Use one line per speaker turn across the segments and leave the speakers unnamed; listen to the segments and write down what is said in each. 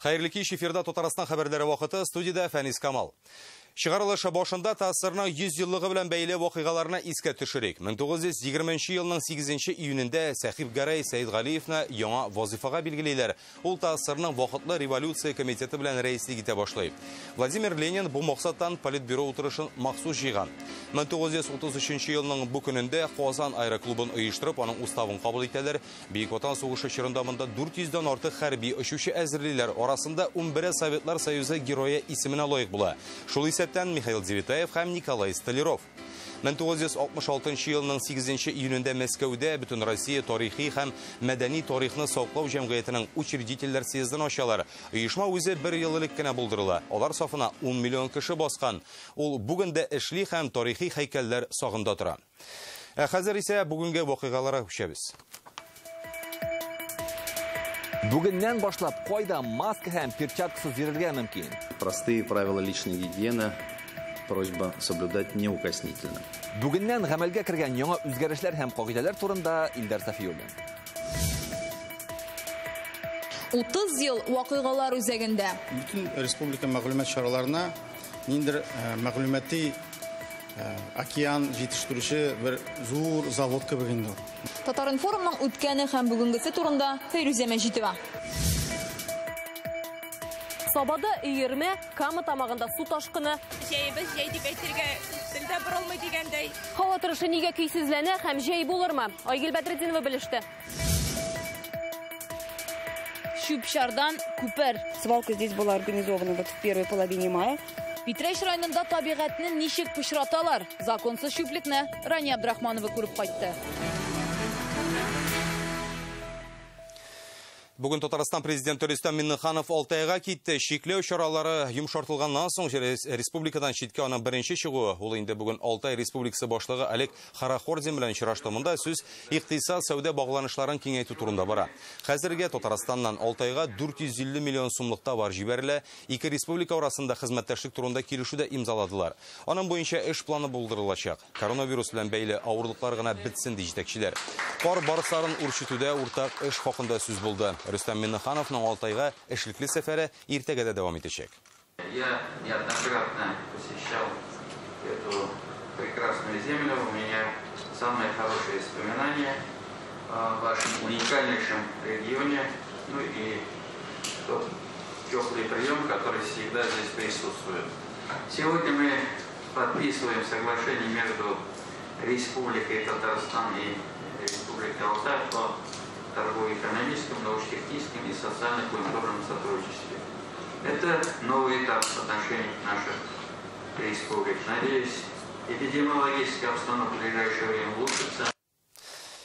Xayrlı kеш эфирда Татарстан хәбәрләре вакыты, студияда Фәнис Камал. Чыгарылышы башында тасырның 100 еллыгы белән бәйле вакыйгаларына искә төшерик. 1920 елның 8 июнендә Сәхиб Гәрәй Сәйдгалиевны яңа вазифага билгеләйләр. Ул тасырның вакытлы революция комитеты белән рәислек итә башлый. Владимир Ленин бу максаттан политбюро утырышын махсус җыйган. 1933 елның бу көнендә Казан аэроклубын оештырып, аның уставын кабул итәләр. Бөек Ватан сугышы чорында монда 400 дан артык хәрби очучы әзерлиләр. Арасында 11 Советлар Союзы герое исеменә лаек була. Шул исәптән Михаил Девитаев һәм Николай Столяров. 1966 елның 8 июнендә Мәскәүдә бөтен Россия тарихи һәм мәдәни тарихны саклау җәмгыятенең учредительләр съездын ачалар. Оешма үзе 1 ел элек кенә булдырыла. Алар сафына 10 миллион кеше баскан. Ул бүген дә эшли һәм тарихи һәйкәлләр сагында тора. Хәзер исә бүгенге вакыйгаларга күчәбез.
Бүгеннән башлап кайда маска һәм перчаткасыз йөрергә мөмкин?
Простые правила личной гигиены. Просьба соблюдать неукоснительно.
Бүгеннән гамәлгә кергән яңа үзгәрешләр һәм кагыйдәләр турында Илдар Сафиуллин.
30 ел вакыйгалар үзәгендә.
Bütün республика мәгълүмат чараларына ниндер мәгълүмати океан җитештерүче бер зур завод кебек инде.
Татаринформның үткәне һәм бүгенгесе турында Фәйрүзә Мәҗитова.
Сабада өерме, Кама тамагында су ташкыны.
Җәйбез җәй дип әйтергә телдә борылмый дигәндәй.
Һава торышы нигә көйсезләнә һәм җәй булырмы? Айгөл Бәдретдинова белеште.
Шүпшардан күпер.
Свалка здесь была организована в первой половине мая.
Питрәш районында табигатьне ничек пычраталар? Законсыз шүплекне Рания Абдрахманова күреп кайтты.
Бүген Татарстан президенты Рөстәм Миңнеханов Алтайга китте. Шикләү чаралары йомшартылганнан соң республикадан читкә аның беренче чыгуы. Ул инде бүген Алтай Республикасы башлыгы Олег Харахордин белән очрашты. Монда сүз икътисад, сәүдә багланышларын киңәйтү турында бара. Хәзергә Татарстаннан Алтайга 450 миллион сумлык товар җибәрелә. Ике республика арасында хезмәттәшлек турында килешүдә имзаладылар. Аның буенча эш планы булдырылачак. Коронавирус белән бәйле авырлыклар гына бетсен ди җитәкчеләр. Пар барысларын үрчетүдә уртак эш хакында сүз булды. Рөстәм Миңнехановның Алтайга эшлекле сәфәре иртәгә дә дәвам итәчәк.
Я неоднократно посещал эту прекрасную землю. У меня самые хорошие воспоминания о вашем уникальнейшем регионе. Ну и тот теплый прием, который всегда здесь присутствует. Сегодня мы подписываем соглашение между Республикой Татарстан и Республикой Алтай по торгово-экономическом, научно-техническом и социально-культурном сотрудничестве. Это новый этап отношений наших республик. Надеюсь, эпидемиологическая обстановка в ближайшее время улучшится.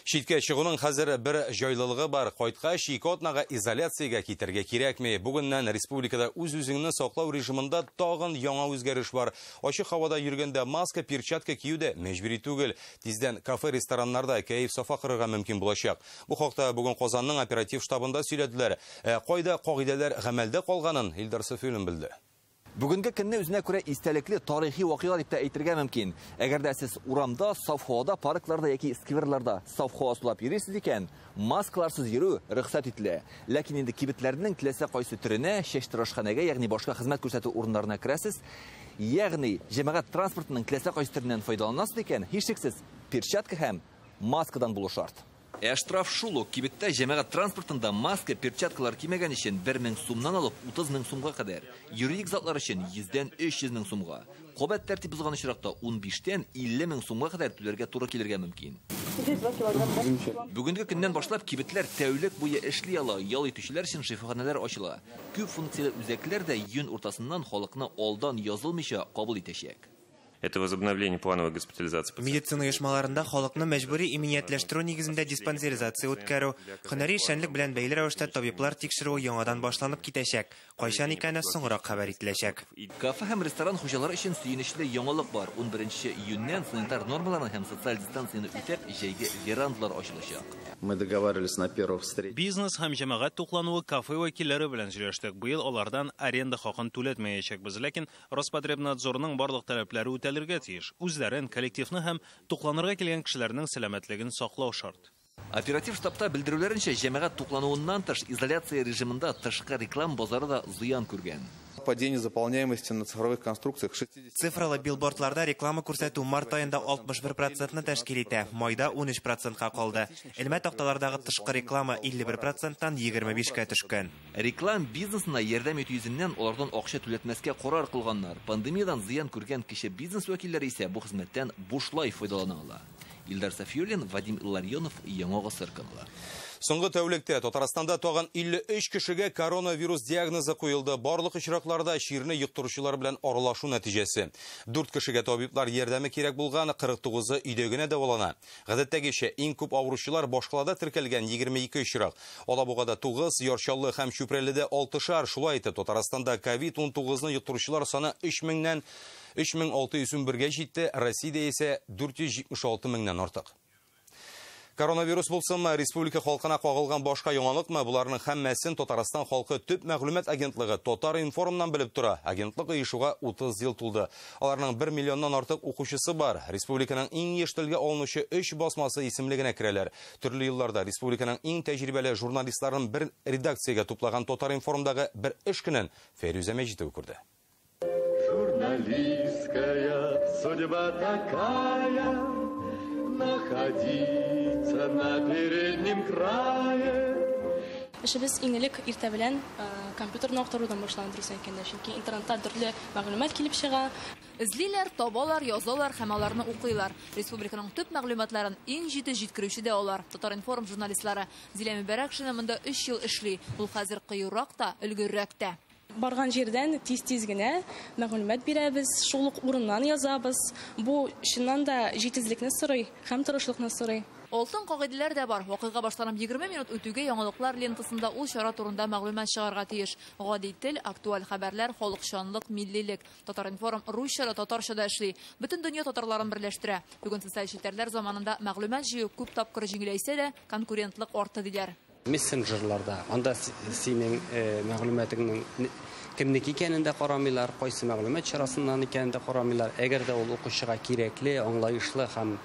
Читкә чыгуның хәзер бер җайлылыгы бар. Кайткач ике атнага изоляциягә китәргә кирәкми. Бүгеннән республикада үз-үзеңне саклау режимында тагын яңа үзгәреш бар. Ачык һавада йөргәндә маска, перчатка киюдә мәҗбүри түгел. Тиздән кафе-рестораннарда кәеф сафа кырырга мөмкин булачак. Бу хакта бүген Казанның оператив штабында сөйләделәр. Кайда кагыйдәләр гамәлдә калганын Илдар Сафиуллин белде.
Бүгенге көнне үзенә күрә истәлекле тарихи вакыйга дип тә әйтергә мөмкин. Әгәр дә сез урамда, саф һавада, паркларда яки скверларда саф һава сулап йөрисез икән, маскаларсыз йөрү рөхсәт ителә. Ләкин инде кибетләрнең теләсә кайсы төренә, чәчтырышханәгә, ягъни башка хезмәт күрсәтү урыннарына керәсез, ягъни җәмәгать транспортының теләсә кайсы төреннән файдаланасыз икән, һичшиксез перчатка һәм маскадан булу шарт. Штраф шул ук кибеттә җәмәгать транспортында маска, перчаткалар кимәгән өчен 1000 сумнан алып 30 000 сумга кадәр, юридик затлар өчен 100-дән 300 000 сумга, кабат тәртип бозган очракта 15-тән 50 000 сумга кадәр түләргә туры килергә мөмкин. Бүгенге көннән башлап кибетләр тәүлек буе эшли ала, ял итүчеләр өчен шифаханәләр ачыла. Күп функцияле үзәкләр дә июнь уртасыннан халыкны алдан язылмыйча кабул итәчәк.
Это возобновление плановой госпитализации.
Медицина оешмаларында халыкны мәҗбүри иминиятләштерү нигезендә диспансеризация үткәрү, һөнәри эшчәнлек белән бәйле рәвештә табиблар тикшерүе яңадан башланып китәчәк. Кайчан икәнне соңрак хәбәр ителәчәк.
Кафе һәм ресторан хуҗалары өчен сөенечле яңалык бар. 11 июньнән санитар нормаларны һәм социаль дистанцияны үтәп, җәйге верандалар ачылачак.
Мы договаривались на первых встреч.
Бизнес һәм җәмәгать туклануы кафе вәкилләре белән җыештык. Быел алардан аренда хакын түләтмәячәкбез, ләкин Роспотребнадзорның барлык таләпләре үтәлергә тиеш. Үзләрен, коллективны һәм тукланырга килгән кешеләрнең сәламәтлеген саклау шарт.
Оператив штабта белдерүләренчә, җәмәгать туклануыннан тыш изоляция режимында тышкы реклам базары да зыян күргән.
Падение заполняемости на цифровых конструкциях 60%.
Цифрлы билбордларда реклама күрсәтү март аенда 61%-ны тәшкил итә, майда 13%-ка калды. Элмә такталардагы тышкы реклама 51%-тан 25-кә төшкән.
Реклам бизнесына ярдәм итү йөзеннән алардан акча түләтмәскә карар кылганнар. Пандемиядан зыян күргән кече бизнес вәкилләре исә бу хезмәттән бушлай файдалана ала. Илдар Сафиуллин, Вадим Илларионов, Яңа Гасыр каналы.
Соңгы тәүлектә Татарстанда тагын 53 кешегә коронавирус диагнозы куелды. Барлык очракларда чирне йоктыручылар белән аралашу нәтиҗәсе. 4 кешегә табиблар ярдәме кирәк булган, 49-ы өйдә генә дәвалана. Гадәттәгечә иң күп авыручылар башкалада теркәлгән 22 очрак. Алабугада 9, Ярчаллы һәм Чүпрәледә 6-шар. Шулай итеп, Татарстанда COVID-19-ны йоктыручылар саны 3601-гә җитте, Россиядә исә 476 меңнән артык. Коронавирус булсынмы, республика халкына кагылган башка яңалыкмы, буларның һәммәсен Татарстан халкы төп мәгълүмат агентлыгы Татар информнан белеп тора. Агентлык оешуга 30 ел тулды. Аларның 1 миллионнан артык укучысы бар. Республиканың иң еш телгә алынучы 3 басмасы исемлегенә керәләр. Төрле елларда республиканың иң тәҗрибәле журналистларын бер редакциягә туплаган Татар информдагы бер эш көнен Фәрүзә Мәҗитова күрде.
Журналистская судьба такая, находиться на переднем крае.
Эшебез иңелек иртә белән компьютерны актарудан башланды икән, чөнки интернетта төрле мәгълүмат килеп чыга.
Эзлиләр, табалар, язалар һәм аларны укыйлар. Республиканың төп мәгълүматларын иң җитез җиткерүче дә алар. Татар-информ журналистлары Зилә Мөбәрәкшина монда 3 ел эшли. Ул хәзер кыюрак та, өлгеррәк тә.
Барган җирдән тиз-тиз генә мәгълүмат бирәбез, шул ук урыннан язабыз. Бу чыннан да җитезлекне сорый һәм тырышлыкны сорый.
Алтын кагыйдәләр дә бар. Вакыйга башланып 20 минут үтүгә яңалыклар лентасында ул чара турында мәгълүмат чыгарга тиеш. Гади тел, актуаль хәбәрләр, халыкчанлык, миллилек. Татар-информ русча да татарча да эшли. Бөтен дөнья татарларын берләштерә. Бүген социаль челтәрләр заманында мәгълүмат җыю күп тапкыр җиңеләйсә дә, конкурентлык арты диләр.
Мессенджерларда, анда синең мәгълүматыңның кемнеке икәнен дә карамыйлар, кайсы мәгълүмат чарасыннан икәнен дә карамыйлар. Әгәр дә ул укучыга кирәкле, аңлаешлы һәм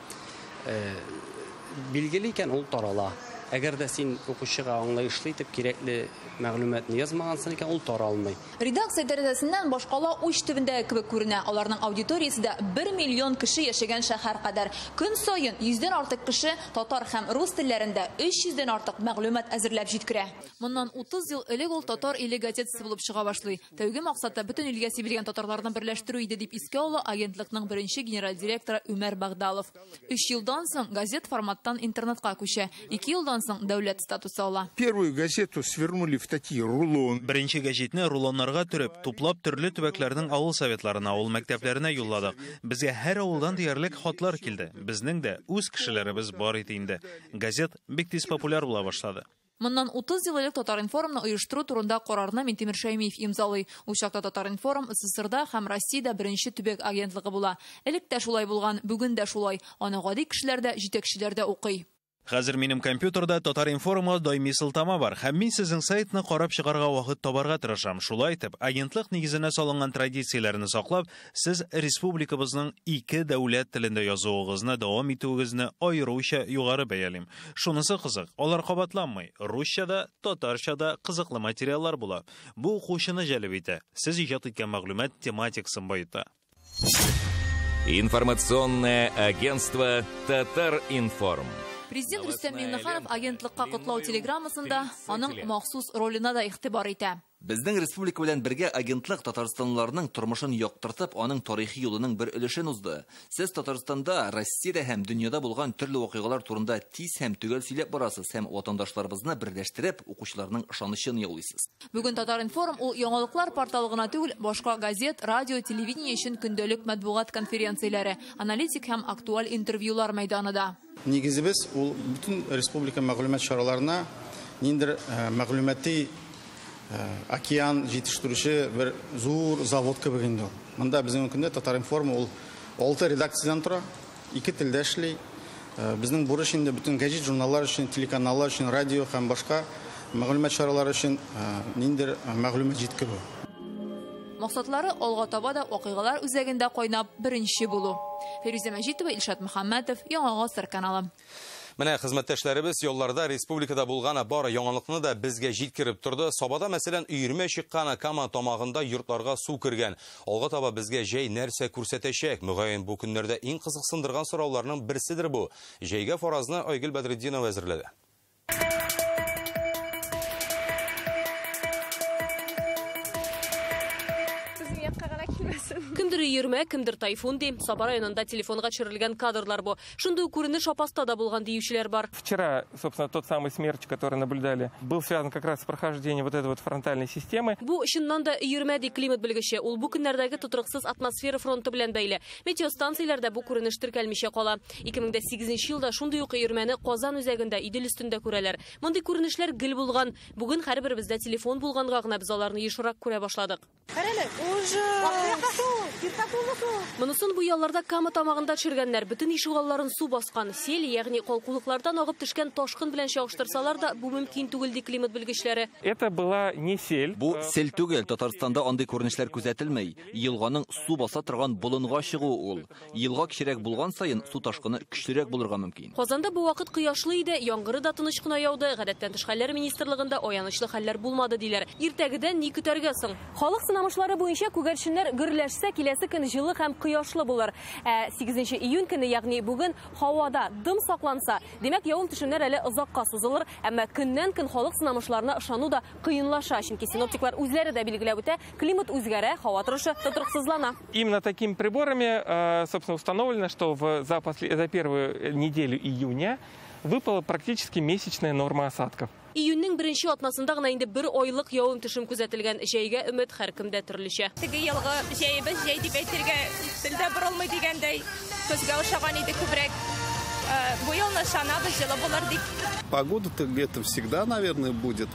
билгеле икән, ул тарала. Әгәр дә син укучыга аңлаешлы итеп кирәкле мәгълүматны язмагансың икән, ул таралмый.
Редакция тәрәзәсеннән башкала уч төбендә кебек күренә. Аларның аудиториясе дә 1 миллион кеше яшәгән шәһәр кадәр. Көн саен 100дән артык кеше татар һәм рус телләрендә 300дән артык мәгълүмат әзерләп җиткерә. Моннан 30 ел элек ул Татар иле газетасы булып чыга башлый. Тәүге максаты бөтен илгә сибелгән татарларны берләштерү иде дип искә ала агентлыкның беренче генераль директоры Үмәр Багдалов. 3 елдан соң газет форматтан интернетка күчә. 2 елдан соң дәүләт статусы ала.
Первую газету свернули в такие рулоны.
Беренче гәҗитне рулоннарга төреп, туплап төрле төбәкләрнең авыл советларына, авыл мәктәпләренә юлладык. Безгә һәр авылдан диярлек хатлар килде. Безнең дә үз кешеләребез бар иде инде. Газет бик тиз популяр була башлады.
Моннан 30 ел элек Татар-информны оештыру турында карарны Минтимер Шәймиев имзалый. Ул чакта Татар-информ СССРда һәм Россиядә беренче төбәк агентлыгы була. Элек тә шулай булган, бүген дә шулай. Аны гади кешеләр дә, җитәкчеләр дә укый.
Хәзер минем компьютерда Татар-информга даими сылтама бар. Һәм мин сезнең сайтны карап чыгарга вакыт табарга тырышам. Шулай итеп, агентлык нигезенә салынган традицияләрне саклап, сез республикабызның 2 дәүләт телендә язуыгызны дәвам итүегезне аеруча югары бәялим. Шунысы кызык, алар кабатланмый. Русчада, татарчада кызыклы материаллар була. Бу укучыны җәлеп итә. Сез иҗат иткән мәгълүмат тематикасын байыта.
Информационное агентство Татар-информ.
Президент Рөстәм Миңнеханов агентлыкка котлау телеграммасында аның махсус ролена да игътибар итә.
Безнең республика белән бергә агентлык Татарстанлыларның тормышын яктыртып, аның тарихи юлының бер өлешен узды. Сез Татарстанда, Россиядә һәм дөньяда булган төрле вакыйгалар турында тиз һәм төгәл сөйләп барасыз һәм ватандашларыбызны берләштереп, укучыларның ышанычын яулыйсыз.
Бүген Татар-информ ул яңалыклар порталы гына түгел, башка газет, радио, телевидение өчен көндәлек матбугат конференцияләре, аналитик һәм актуаль интервьюлар мәйданында.
Нигезебез ул бөтен республика мәгълүмат чараларына ниндер мәгълүмати океан җитештерүче бер зур завод кебек инде ул. Монда безнең көндә Татар-информ ул 6 редакциядән тора, 2 телдә эшли. Безнең бурыч инде бөтен гәҗит журналлар өчен, телеканаллар өчен, радио һәм башка мәгълүмат чаралары өчен ниндер мәгълүмат җиткерү.
Максатлары алга таба да вакыйгалар үзәгендә кайнап беренче булу. Фәрүзә Мәҗитова, Илшат Мөхәммәтов, Яңа Гасыр каналы.
Менә хезмәттәшләребез yollarda республикада булган бары яңалыкны да безгә җиткереп торды. Сабада мәсәлән өйрмә чыккан Кама тамагында йортларга су кергән. Алга таба безгә җәй нәрсә күрсәтәчәк? Мөгаен бу көннәрдә иң кызыксындырган сорауларның берседер бу. Җәйгә фаразны Айгөл Бәдретдинова әзерләде.
Кемдер йөрмә, кемдер тайфун ди. Саба районында телефонга төшерелгән кадрлар бу. Шундый күренеш Апаста да булган диючеләр бар.
Вчера, собственно, тот самый смерч, который наблюдали, был связан как раз с прохождением вот этой вот фронтальной системы.
Бу чыннан да йөрмә ди климат белгече. Ул бу көннәрдәге тотрыксыз атмосфера фронты белән бәйле. Метеостанцияләрдә бу күренеш теркәлмичә кала. 2008 елда шундый ук йөрмәне Казан үзәгендә Идел өстендә күрәләр. Мондый күренешләр гел булган. Бүген һәрберебездә телефон булганга гына без аларны ешрак күрә башладык. Монысын бу ялларда Кама тамагында төшергәннәр. Бөтен ишегалларын су баскан. Сел, ягъни калкулыклардан агып төшкән ташкын белән чагыштырсалар да, бу мөмкин түгел ди климат белгечләре.
Это была не сель.
Бу сел түгел, Татарстанда андый күренешләр күзәтелмәй. Елганың су баса торган болынга чыгуы ул. Елга кичерәк булган саен су ташкыны көчлерәк булырга мөмкин.
Казанда бу вакыт кояшлы иде, яңгыры да тыныч кына яуды. Гадәттән тыш хәлләр министрлыгында аянычлы хәлләр булмады диләр. Иртәгедән ни көтәргә соң? Халык сынамышлары буенча күгәрченнәр гөрләшсә, киләсе көн җылы һәм кояшлы булыр. 8 июнь көне, ягъни бүген һавада дым сакланса, демәк явым-төшемнәр әле озакка сузылыр, әмма көннән-көн халык сынамышларына ышану да кыенлаша, чөнки синоптиклар үзләре дә билгеләп үтә, климат үзгәрә, һава торышы тотрыксызлана.
Именно такими приборами, собственно, установлено, что за первую неделю июня выпала практически месячная норма осадков.
Июньнең беренче атнасында гына инде бер айлык явым-төшем күзәтелгән. Җәйгә өмет һәркемдә төрлечә.
Теге елгы җәйбез җәй дип әйтергә телдә борылмый дигәндәй, көзгә ошаган иде күбрәк. Бу елны ышанабыз, җылы булыр дип.
Погода-то где-то всегда, наверное, будет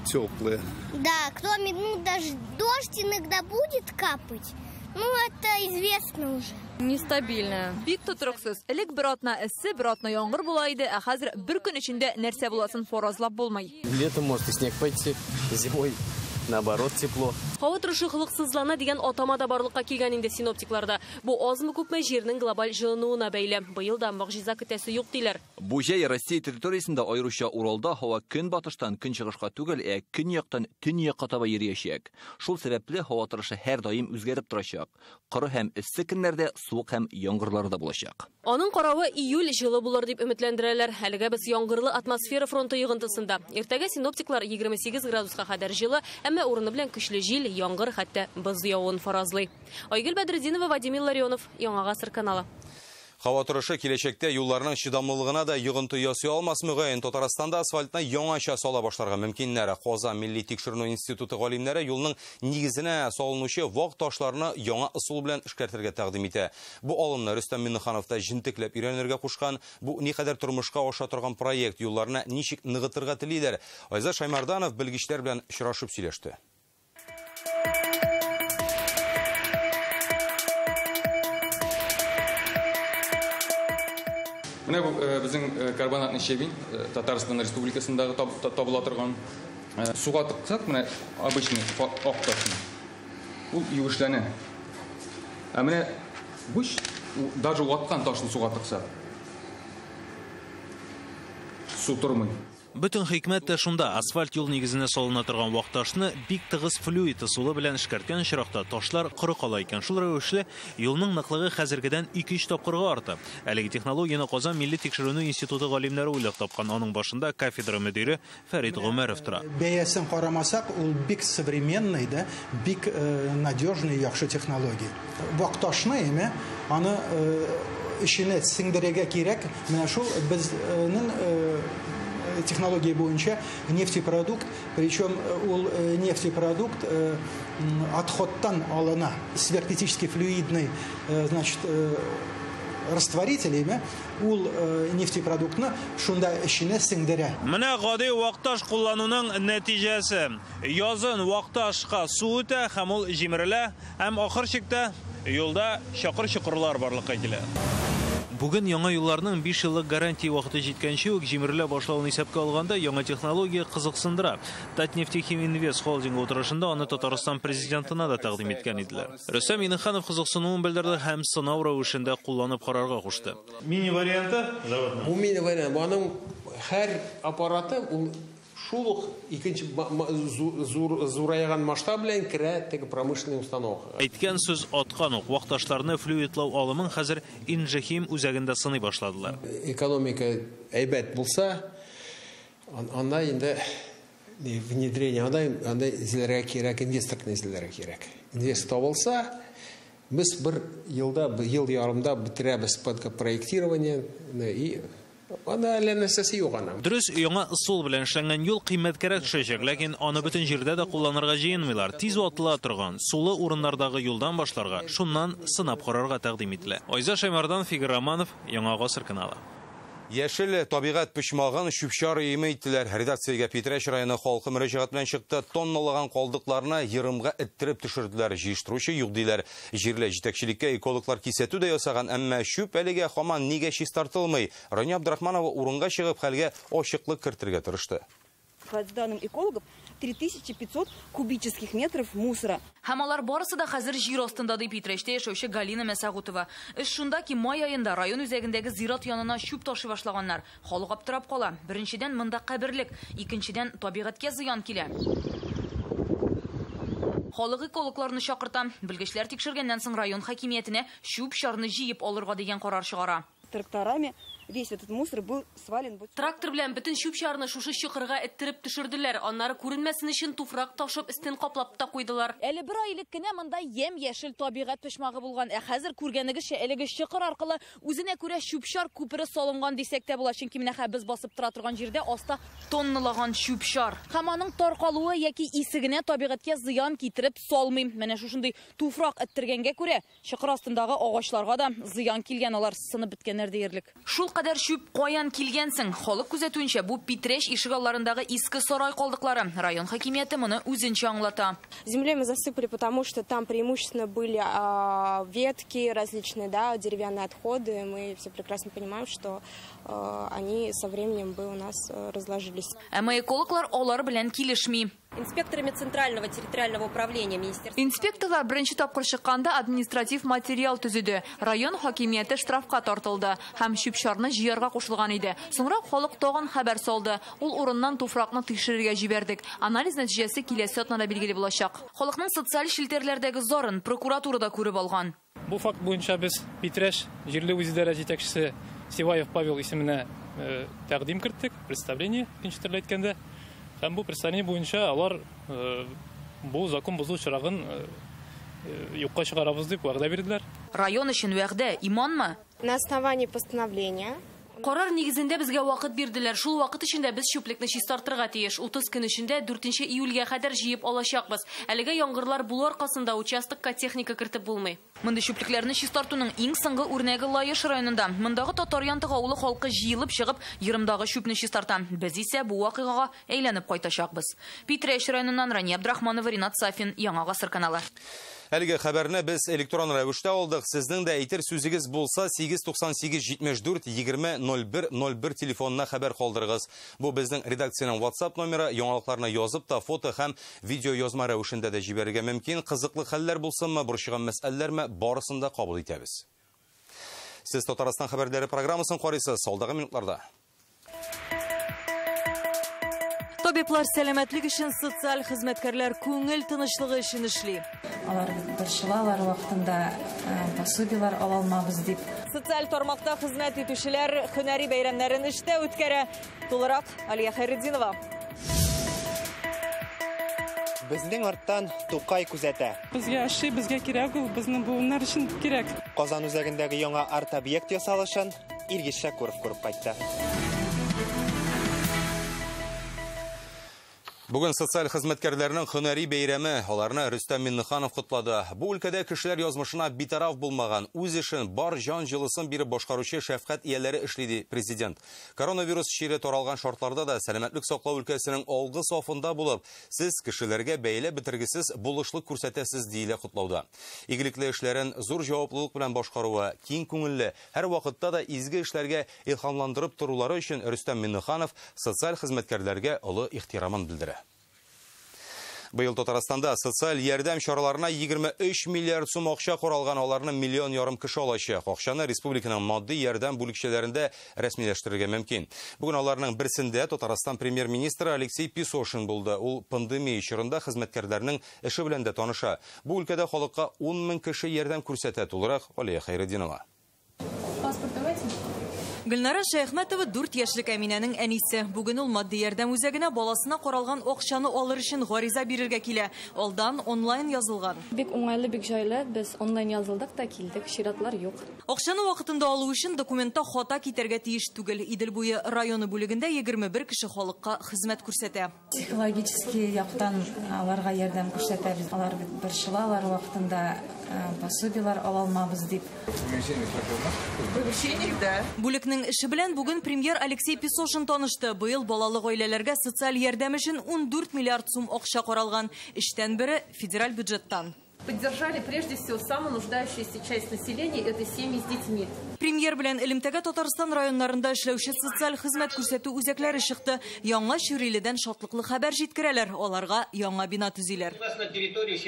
теплая.
Да, кроме, даже дождь иногда будет капать. Это известно уже.
Нестабильная. Бик тотрыксыз. Элек бер атна эссе, бер атна яңгыр була иде, ә хәзер бер көн эчендә нәрсә буласын фаразлап булмый.
Летом может и снег пойти, зимой наоборот тепло.
Һава торышы хылыксызлана дигән атама да барлыкка килгән инде синоптикларда. Бу азмы күпме җирнең глобаль җылынуына бәйле. Быел да мөгъҗиза көтәсе юк диләр.
Бу җәй Россия территориясендә аеруча Уралда һава көнбатыштан көнчыгышка түгел, көньяктан төньякка таба йөриячәк. Шул сәбәпле һава торышы һәр даим үзгәреп торачак. Коры һәм эссе көннәрдә суык һәм яңгырлар да булачак.
Аның каравы июль җылы булыр дип өметләндерәләр. Әлегә без яңгырлы атмосфера фронты йогынтысында. Иртәгә синоптиклар 28 градуска кадәр җылы, әмма урыны белән көчле җил, яңгыр, хәтта боз явуын фаразлый. Айгөл Бәдретдинова, Вадим Илларионов, Яңа Гасыр каналы.
Һава торышы киләчәктә юлларның чыдамлылыгына да йогынты ясый алмас мөгаен. Татарстанда асфальтны яңача сала башларга мөмкиннәре. Казан Милли тикшерү институты галимнәре юлның нигезенә салынучы вак ташларны яңа ысул белән эшкәртергә тәкъдим итә. Бу алымны Рөстәм Миннеханов та җентекләп өйрәнергә кушкан. Бу никадәр тормышка аша торган проект, юлларны ничек ныгытырга телиләр. Айза Шаймарданов белгечләр белән очрашып сөйләште.
Менә бу безнең карбонатный щебень Татарстан Республикасындагы табыла торган суга тыксак, менә обычный ак ташны. Ул юешләнә. Ә менә бу даже ваткан ташны суга тыксак, су тормый.
Бөтен хикмәт тә шунда. Асфальт юл нигезенә салына торган вакташны бик тыгыз флюид ысулы белән эшкәрткән очракта ташлар коры кала икән. Шул рәвешле юлның ныклыгы хәзергедән 2-3 тапкырга арта. Әлеге технологияны Казан Милли тикшерү институты галимнәре уйлап тапкан. Аның башында кафедра мөдире Фәрит Гомәров тора.
Бәясен карамасак, ул бик современный, да, бик надежный, яхшы технология. Вакташны эме, аны ишенә сеңдерергә кирәк. Менә шул безнең технология буенча нефтепродукт, причем нефтепродукт отходтан алына, сверхкритический флюидный, значит, растворителями, ул нефтепродуктны шунда эченә сеңдерә.
Менә гади вакташ куллануның нәтиҗәсе. Язын вакташка су үтә, һәм ул җимерелә, һәм ахыр чиктә юлда чакыр-чукырлар барлыкка килә. Бүген яңа юлларның 5 еллык гарантия вакыты җиткәнче үк җимерелә башлауын исәпкә алганда, яңа технология кызыксындыра. Татнефтехим Инвест холдинг утырышында аны Татарстан президентына да тәкъдим иткән иделәр. Рөстәм Миннеханов кызыксынуын белдерде һәм сынау рәвешендә кулланып карарга кушты.
Мини варианты заводның. Бу мини вариант, аның һәр аппараты ул шулык икенче зурайган масштаб белән керә теге промышленный установка.
Әйткән сүз аткан ук вакташларны флюидлау алымын хәзер Инжехим үзәгендә сыный башладылар.
Экономика әйбәт булса, анда инде внедрение, анда изләргә кирәк, инвесторны изләргә кирәк. Инвестор табылса, без бер елда, ел ярымда бетерәбез проектирование и
Дөрес, яңа ысул белән эшләнгән юл кыйммәткәрәк төшәчәк, ләкин аны бөтен җирдә дә кулланырга җыенмыйлар. Тиз ватыла торган, сулы урыннардагы юлдан башларга, шуннан сынап карарга тәкъдим ителә. Айза Шаймардан, Фигер Романов, Яңа Гасыр каналы.
Яшел табигать пешмагын шүпшар өйме иттеләр. Редакциягә Питрәш районы халкы мөрәҗәгать белән чыкты. Тонналаган калдыкларны йырымга иттиреп төшерделәр. Җыештыручы юк диләр. Җирле җитәкчелеккә экологлар кисәтү дә ясаган, әмма шүп әлегә һаман нигә чистартылмый. Рания Абдрахманова урынга чыгып хәлгә ачыклык кертергә тырышты.
По данным экологов, 3500 кубических метров мусора.
Һәм алар барысы да хәзер җир астында дип Питрәштә яшәүче Галина Мәсәгутова. Эш шунда ки, май аенда район үзәгендәге зират янына шүп ташый башлаганнар. Халык аптырап кала. Беренчедән монда каберлек, икенчедән табигатькә зыян килә. Халык экологларны чакырта. Белгечләр тикшергәннән соң район хакимиятенә шүп шарны җыеп алырга дигән карар чыгара.
Тракторами весь этот мусор был свален.
Трактор белән бөтен шүп шарны шушы чокырга эттереп төшерделәр. Аннары күренмәсен өчен туфрак ташып өстен каплап та куйдылар.
Әле бер ай элек кенә монда ям-яшел табигать пешмагы булган. Хәзер күргәнегезчә әлеге чокыр аркылы үзенә күрә шүп-шар күпере салынган дисәк тә була. Чөнки менә без басып тора торган җирдә аста тонналаган шүп-шар. Һәм аның таркалуы яки исегенә табигатькә зыян китереп салмый. Менә шушындый туфрак эттергәнгә күрә чокыр астындагы агачларга да зыян килгән, алар сынып беткәннәр диярлек. Шул кадәр шүп каян килгәнсең? Халык күзәтүенчә, бу Питрәш ишегалларындагы иске сарай калдыклары. Район хакимияте моны үзенчә аңлата.
Землей мы засыпали, потому что там преимущественно были ветки различные, да, деревянные отходы. Мы все прекрасно понимаем, что они со временем бы у нас разложились.
Әмма экологлар алар белән килешми.
Инспекторами Центрального территориального управления министерства.
Инспекторлар беренче тапкыр чыкканда административ материал төзеде. Район хакимияте штрафка тартылды һәм шүп-шарны җыярга кушылган иде. Соңра халык тагын хәбәр салды. Ул урыннан туфракны тикшерергә җибәрдек. Анализ нәтиҗәсе киләсе атнада билгеле булачак. Халыкның социаль шелтерләрдәге зарын прокуратурада күреп алган.
Бу факт буенча без Питрәш җирле үзидарә җитәкчесе Сиваев Павел исеменә тәкъдим керттек, представление икенче төрле әйткәндә. Һәм бу представление буенча алар бу закон бозу чырагын юкка чыгарабыз дип вәгъдә бирделәр.
Район өчен вәгъдә иманмы?
На основании постановления
Карар нигезендә безгә вакыт бирделәр. Шул вакыт эчендә без шүплекне чистартырга тиеш. 30 көн эчендә 4 июльгә кадәр җыеп алачакбыз. Әлегә яңгырлар булу аркасында участокка техника кертеп булмый. Монда шүплекләрне чистартуның иң соңгы үрнәге Лаеш районында. Мондагы татар янтыгы авылы халкы җыелып чыгып, йырымдагы шүпне чистарта. Без исә бу вакыйгага әйләнеп кайтачакбыз. Питрәш районыннан Рания Абдрахманова, Ринат Сафин, Яңа Гасыр каналы.
Әлеге хәбәрне без электрон рәвештә алдык. Сезнең дә әйтер сүзегез булса 898-74-20-01-01 телефонына хәбәр калдырыгыз. Бу безнең редакциянең WhatsApp номеры. Яңалыкларны язып та фото һәм видео язма рәвешендә дә җибәрергә мөмкин. Кызыклы хәлләр булсынмы, борчыган мәсьәләләрме, барысын да кабул итәбез. Сез Татарстан хәбәрләре программасын карыйсыз. Алдагы минутларда.
Табиблар сәламәтлек өчен социаль хезмәткәрләр күңел тынычлыгы өчен эшли.
Алар борчылалар вакытында пособиелар ала алмабыз дип.
Социаль тармакта хезмәт итүчеләр һөнәри бәйрәмнәрен эштә үткәрә. Тулырак Алия Хайретдинова.
Безнең арттан Тукай күзәтә.
Безгә эши, безгә кирәк ул, безнең буыннар өчен кирәк.
Казан үзәгендәге яңа арт-объект ясалышын Илгиз Шәкүров күреп кайтты.
Бүген социаль хезмәткәрләрнең һөнәри бәйрәме, аларны Рөстәм Миннеханов котлады. Бу өлкәдә кешеләр язмышына битараф булмаган, үз эшен бар җан җылысын биреп башкаручы шәфкать ияләре эшли президент. Коронавирус чире таралган шартларда да сәламәтлек саклау өлкәсенең алгы сафында булып, сез кешеләргә бәйле бетергесез булышлык күрсәтәсез диелә котлауда. Игелекле эшләрен зур җаваплылык белән башкаруы, киң күңелле, һәр вакытта да изге эшләргә илһамландырып торулары өчен Рөстәм Миннеханов социаль хезмәткәрләргә олы ихтирамын белдерә. Быел Татарстанда социаль ярдәм чараларына 23 миллиард сум акча каралган, аларны 1,5 миллион кеше алачак. Акчаны республиканың матди ярдәм бүлекчәләрендә рәсмиләштерергә мөмкин. Бүген аларның берсендә Татарстан премьер-министры Алексей Песошин булды. Ул пандемия чорында хезмәткәрләрнең эше белән дә таныша. Бу өлкәдә халыкка 10 мең кеше ярдәм күрсәтә. Тулырак Алия Хәйретдинова.
Гөлнара Шәйхмәтова 4 яшьлек Әминәнең әнисе. Бүген ул матди ярдәм үзәгенә баласына каралган акчаны алыр өчен гариза бирергә килә. Алдан онлайн язылган.
Бик уңайлы, бик җайлы. Без онлайн язылдык та килдек, чиратлар юк.
Акчаны вакытында алу өчен документта хата китәргә тиеш түгел. Идел буе районы бүлегендә 21 кеше халыкка хезмәт күрсәтә.
Психологически яктан аларга ярдәм күрсәтәбез. Алар борчылалар вакытында пособиелар ала алмабыз дип.
Бүлекнең эше белән бүген премьер Алексей Песошин танышты. Быел балалы гаиләләргә социаль ярдәм өчен 14 миллиард сум акча каралган. Эштән бере федераль бюджеттан.
Поддержали прежде всего самую нуждающуюся часть населения, это семьи с детьми.
Премьер белән элемтәгә Татарстан районнарында эшләүче социаль хезмәт күрсәтү үзәкләре чыкты. Яңа Шүриледән шатлыклы хәбәр җиткерәләр. Аларга яңа бина төзиләр.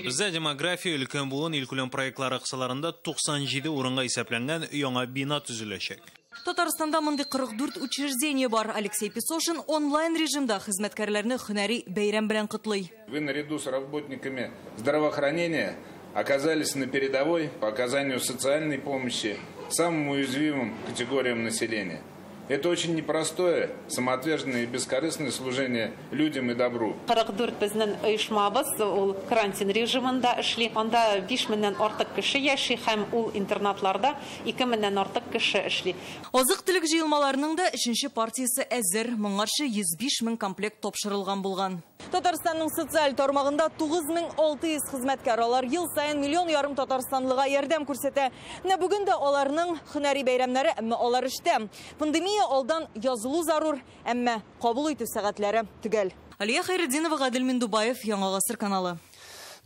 Бездә демография өлкән булган илкүләм проектлары кысаларында 97 урынга исәпләнгән яңа бина төзеләчәк.
Татарстанда мондый 44 учреждение бар. Алексей Песошин онлайн режимда хезмәткәрләрне һөнәри бәйрәм белән котлый.
Вы наряду с работниками здравоохранения оказались на передовой по оказанию социальной помощи самым уязвимым категориям населения. Это очень непростое, самоотверженное и бескорыстное служение людям и добру.
44 безнең оешмабыз ул карантин режимында эшли. Анда 5 меңнән артык кеше яши һәм ул интернатларда 2 меңнән артык кеше эшли.
Азык-төлек җыелмаларының да 3нче партиясе әзер. Моңарчы 105 мең комплект тапшырылган булган. Татарстанның социаль тармагында 9600 хезмәткәр. Алар ел сайын 1,5 миллион татарстанлыга ярдәм күрсәтә. Менә бүген дә аларның һөнәри бәйрәмнәре, әмма алар эштә. Пандемия алдан язылу зарур, әмма кабул итү сәгатьләре төгәл. Алия Хәйретдинова, Гадел Миндубаев, Яңа Гасыр каналы.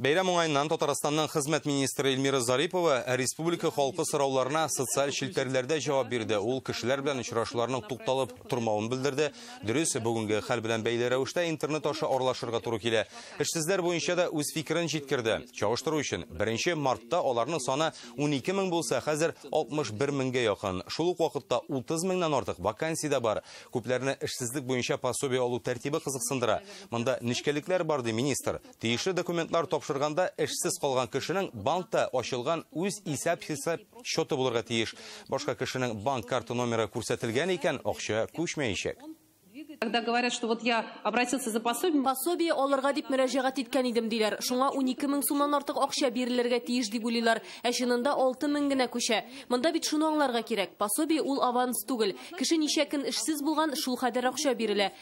Бәйрәм уңайыннан Татарстанның хезмәт министры Эльмира Зарипова республика халкы сорауларына социаль челтәрләрдә җавап бирде. Ул кешеләр белән очрашуларның тукталып тормавын белдерде. Дөрес, бүгенге хәл белән бәйле рәвештә интернет аша аралашырга туры килә. Эшсезләр буенча да үз фикерен җиткерде. Чагыштыру өчен 1 мартта аларның саны 12 мең булса, хәзер 61 меңгә якын. Шул ук вакытта 30 меңнән артык вакансия да бар. Күпләрне эшсезлек буенча пособие алу тәртибе кызыксындыра. Монда нечкәлекләр бар ди министр. Тиешле документлар тапшырганда эшсез калган кешенең банкта ачылган үз исәп-хисап счеты булырга тиеш. Башка кешенең банк карта номеры күрсәтелгән икән, акча күчмәячәк.
Когда говорят, что вот я обратился за пособием, пособие алырга дип мөрәҗәгать иткән идем диләр. Шуңа 12 мең сумнан артык акча бирелергә тиеш дип уйлыйлар. Ә чынында 6 мең генә күчә. Монда бит шуны аңларга кирәк. Пособие ул аванс түгел. Кеше ничә көн эшсез булган, шул кадәр акча бирелә.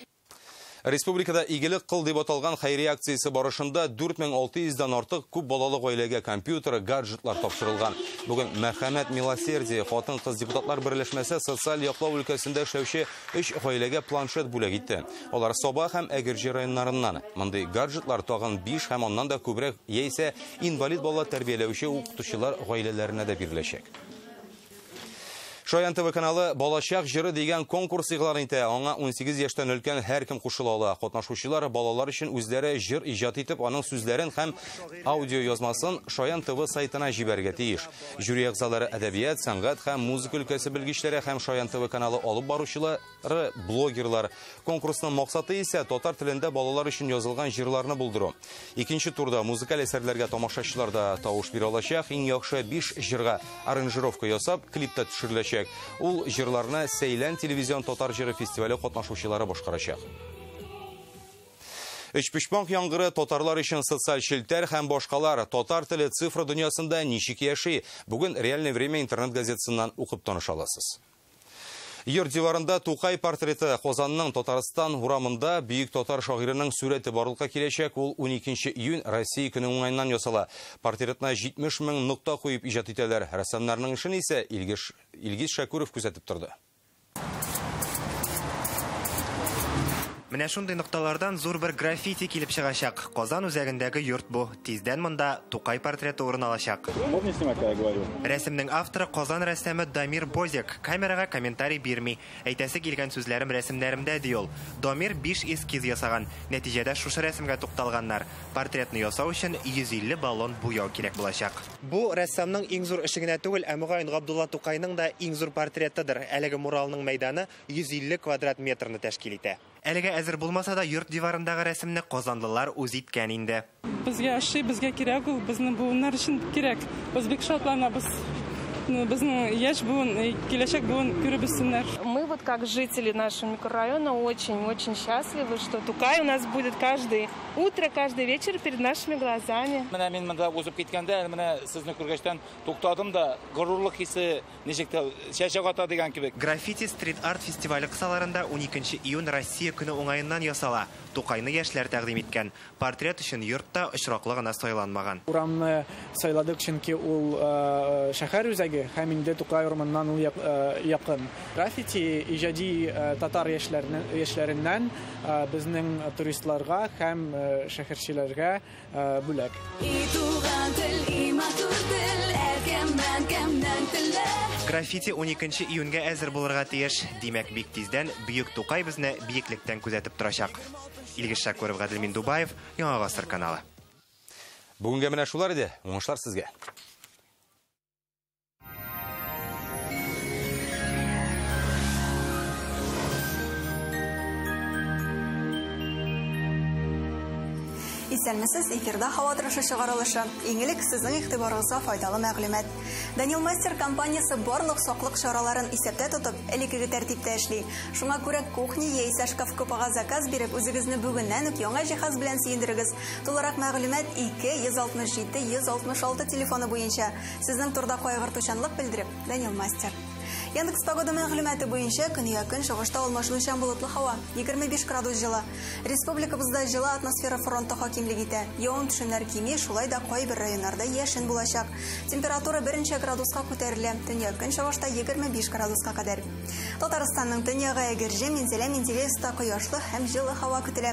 Республикада игелек кыл дип аталган хәйри акциясе барышында 4600-дан артык күп балалы гаиләгә компьютер, гаджетлар тапшырылган. Бүген Мәрхәмәт Милосердие хатын-кыз депутатлар берләшмәсе социаль яклау өлкәсендә эшләүче 3 гаиләгә планшет бүләк итте. Алар Соба һәм Әгерҗе районнарыннан. Мондый гаджетлар тагын 5 һәм оннан да күбрәк яисә инвалид бала тәрбияләүче укытучылар гаиләләренә дә биреләчәк. Шаян ТВ каналы «Балачак җыры» дигән конкурс игълан итә. Аңа 18 яшьтән өлкән һәркем кушыла ала. Катнашучылар балалар өчен үзләре җыр иҗат итеп, аның сүзләрен һәм аудио язмасын Шаян ТВ сайтына җибәргә тиеш. Жюри әгъзалары әдәбият, сәнгать һәм музыка өлкәсе белгечләре һәм Шаян ТВ каналы алып баручылары, блогерлар. Конкурсның максаты исә татар телендә балалар өчен язылган җырларны булдыру. Икенче турда музыкаль әсәрләргә тамашачылар да тавыш бирә алачак. Иң яхшы 5 җырга аранжировка ясап, клипта төшереләчәк. Ул җырларны Сейлән телевизион татар җыры фестивале катнашучылары башкарачак. Өчпешбанк яңгыры татарлар өчен социаль челтәр һәм башкалар татар теле цифра дөньясында ничек яши? Бүген реальное время интернет газетасыннан укып таныша аласыз. Йорт диварында Тукай портреты Қозанның Татарстан урамында бүйік татар шағирының суреті барлыққа келешек. Ол 12 июнь Россия күні оңайынан ясала. Портретына 70 000 нұқта қойып ижат етелер. Рәссамнарның ішін ise Илгиз Шакуров күзетіп тұрды.
Менә шундый нокталардан зур бер граффити килеп чыгачак. Казан үзәгендәге йорт бу. Тиздән монда Тукай портреты урын алачак.
Можно снимать, когда я говорю?
Рәсемнең авторы Казан рәссамы Дамир Бозик. Камерага комментарий бирми. Әйтәсе килгән сүзләрем рәсемнәремдә ди ул. Дамир 5 эскиз ясаган. Нәтиҗәдә шушы рәсемгә тукталганнар. Портретны ясау өчен 150 баллон буяу кирәк булачак. Бу рәссамның иң зур эше генә түгел, ә мөгаен Габдулла Тукайның да иң зур портретыдыр. Әлеге муралның мәйданы 150 квадрат метрны тәшкил итә. Әлегә әзер булмаса да йорт диварындагы рәсемне казанлылар үз иткән инде.
Безгә ашый, безгә кирәк ул, безнең буыннар өчен кирәк. Без бик шатланабыз. Безнең яшь буын, киләчәк буын күреп үссеннәр. Мы вот как жители нашего микрорайона очень счастливы, что Тукай у нас будет каждое утро, каждый вечер перед нашими глазами.
Менә мин монда узып киткәндә, менә сезне күргәчтән туктадым да, горурлык хисе ничектә чәчәк ата дигән кебек.
Граффити стрит-арт фестивале кысаларында 12 июнь Россия көне уңаеннан ясала. Тукайны яшьләр тәкъдим иткән. Портрет өчен йортта очраклы гына сайланмаган.
Урамны сайладык, чөнки ул шәһәр үзәге һәм инде Тукай урамыннан ул якын. Граффити иҗади татар яшьләреннән безнең туристларга һәм шәһәрчеләргә бүләк.
Граффити 12 июньгә әзер булырга тиеш. Димәк, бик тиздән Бөек Тукай безне бияклектән күзәтеп торачак. Илгиз Шакуров, Гаделмин Дубаев, Яңа Гасыр каналы.
Бүгенге менә шулар иде. Уңышлар сезгә.
Исәнмесез, эфирда һава торышы чыгарылышы. Иңелек сезнең игътибарыгызга файдалы мәгълүмат. Daniel Master компаниясе барлык саклык чараларын исәптә тотып, элекеге тәртиптә эшли. Шуңа күрә кухня яисә шкаф купага заказ биреп, үзегезне бүгеннән үк яңа җиһаз белән сөендерегез. Тулырак мәгълүмат 2-167-166 телефоны буенча. Сезнең турда кайгыртучанлык белдереп, Daniel Master. Яндекс погода мәгълүматы буенча көньяк-көнчыгыш чыгышта алмашлычан болытлы һава, 25 градус җылы. Республикабызда җылы атмосфера фронты хакимлек итә. Явым-төшемнәр кими, шулай да кайбер районнарда яшен булачак. Температура 1 градуска күтәрелә, көньяк-көнчыгыш чыгышта 25 градуска кадәр. Татарстанның төньягы Әгерҗе, Минзәлә-Минзәләйстә кояшлы һәм җылы һава көтелә.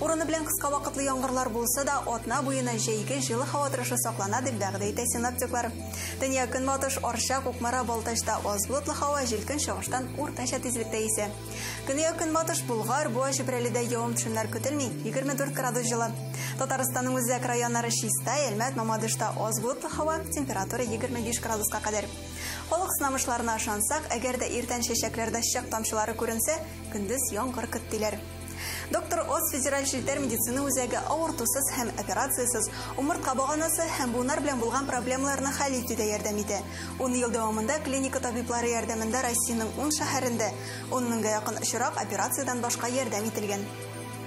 Урыны белән кыска вакытлы яңгырлар булса да, атна буена җәйге җылы һава торышы саклана дип вәгъдә итә синоптиклар. Төньяк-көнбатыш, Арча, Кукмара, Балтачта аз болытлы һава, җилкән чыгыштан уртача тизлектә исә. Көньяк-көнбатыш, Болгар, Буа, Чүпрәледә явым-төшемнәр көтелми, 24 градус җылы. Татарстанның үзәк районнары Чиста, Әлмәт, Мамадышта аз болытлы һава, температура 25 градуска кадәр. Халык сынамышларына ышансак, әгәр дә иртән чәчәкләрдә чак тамчылары күренсә, көндез яңгыр көттиләр. Доктор Оз федераль җилтәр медицина үзәге авыртусыз һәм операциясыз умыртка баганасы һәм буыннар белән булган проблемаларны хәл итүдә ярдәм итә. 10 ел дәвамында клиника табиблары ярдәмендә Россиянең 10 шәһәрендә 10 меңгә якын очрак операциядан башка ярдәм ителгән.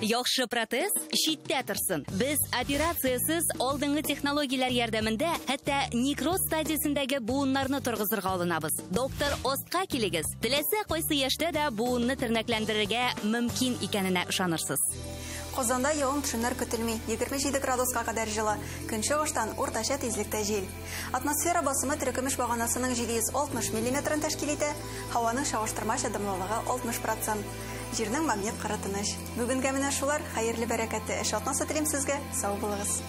Яхшы протез читтә торсын. Без операциясыз алдынгы технологияләр ярдәмендә хәтта некроз стадиясендәге буыннарны торгызырга алынабыз. Доктор Остка килегез. Теләсә кайсы яшьтә дә буынны тернәкләндерергә мөмкин икәненә ышанырсыз.
Казанда явым-төшемнәр көтелми, 27 градуска кадәр җылы, көнчыгыштан уртача тизлектә җил. Атмосфера басымы терекөмеш баганасының 760 мм тәшкил итә, һаваның чагыштырмача дымлылыгы 60%. Җирнең магнит кыры тыныч. Бүгенгә менә шулар, хәерле бәрәкәтле эш атнасы телим сезгә, сау булыгыз.